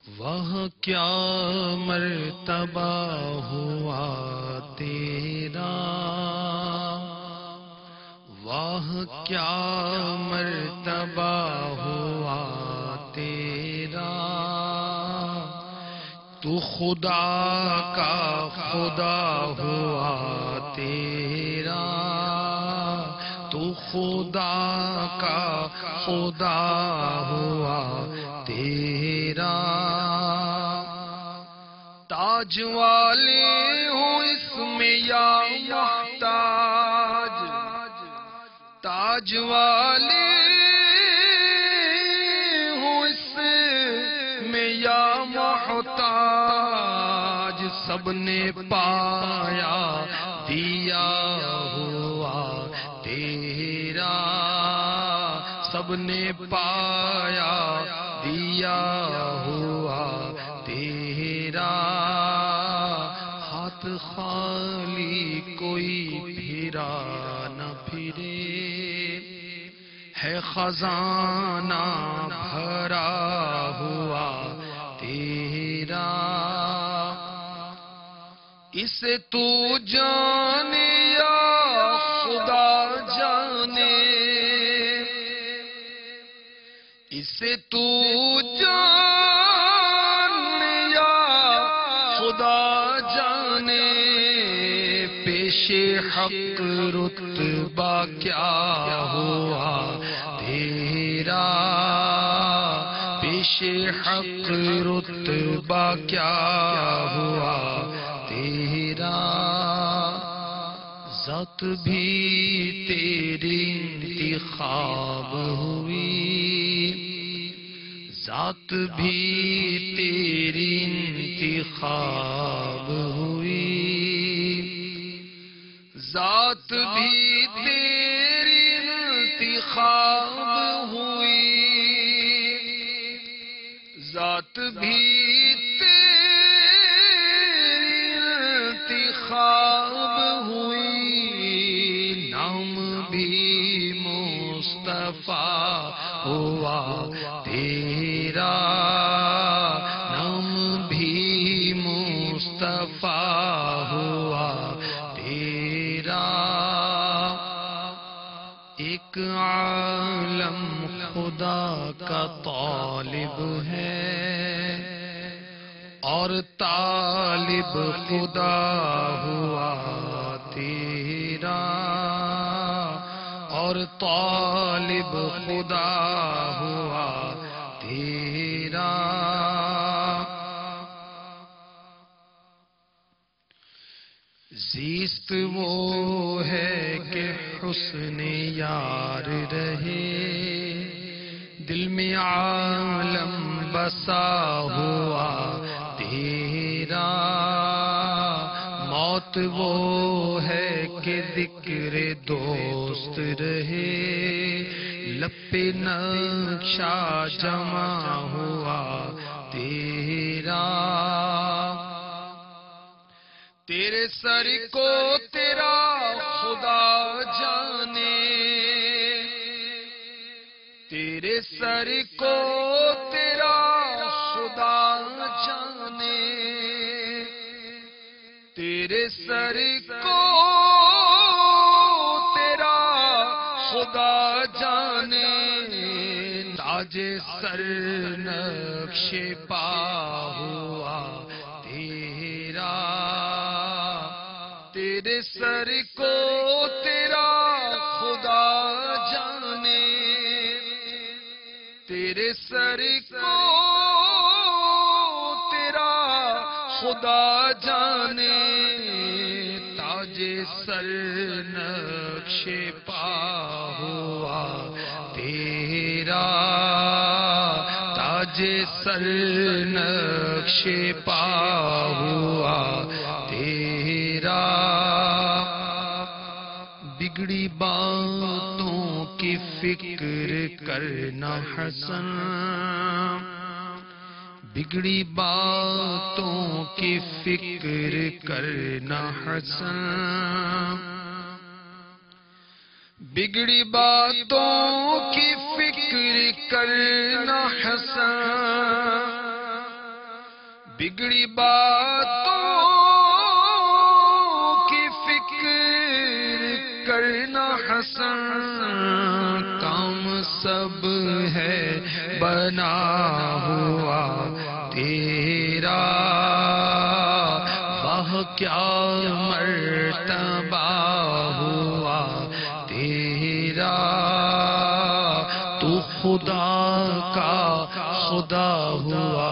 وہاں کیا مرتبہ ہوا تیرا، وہاں کیا مرتبہ ہوا تیرا، تو خدا کا خدا ہوا تیرا، تو خدا کا خدا ہوا تیرا۔ تاج والے ہوں اس میں یا محتاج، تاج والے ہوں اس میں یا محتاج، سب نے پایا دیا ہوا تیرا، سب نے پایا دیا ہوا تیرا۔ ہاتھ خالی کوئی پھرا نہ پھرے، ہے خزانہ بھرا ہوا تیرا۔ اسے تو جانے یا خدا جانے، اسے تو جانے یا خدا جانے، پیش حق رتبہ کیا ہوا تیرا، پیش حق رتبہ کیا ہوا تیرا۔ ذات بھی تیری انتخاب ہوئی، ذات بھی تیری انتخاب ہوئی، ذات بھی تیری انتخاب ہوئی، ذات بھی انتخاب ہوئی، نام بھی مصطفیٰ ہوا تیرا، نام بھی مصطفیٰ ہوا تیرا۔ ایک عالم خدا کا طالب ہے اور طالب خدا ہوا تیرا، اور طالب خدا ہوا تیرا۔ زیست وہ ہے کہ حسن یار رہے، دل میں عالم بسا ہوا تیرا۔ موت وہ ہے کہ ذکر دوست رہے، لب پہ نقشہ جمع ہوا تیرا۔ تیرے سر کو تیرا خدا جانے، تیرے سر کو تیرا خدا جانے، تیرے سر کو تیرا خدا جانے۔ تاج سر نقش پا ہوا تیرا، تیرے سر کو تیرا خدا جانے، تیرے سر کو تیرا خدا جانے۔ تاج سر نقش پا ہوا تیرا، تاج سر نقش پا ہوا تیرا۔ بگڑی باتوں کی فکر کرنا حسن، بگڑی باتوں کی فکر کرنا حسن، بگڑی باتوں کی فکر کرنا حسن، بگڑی باتوں کی فکر کرنا حسن، کام سب ہے بنا ہوا تیرا، واہ کیا مرتبہ ہوا تیرا، تو خدا کا خدا ہوا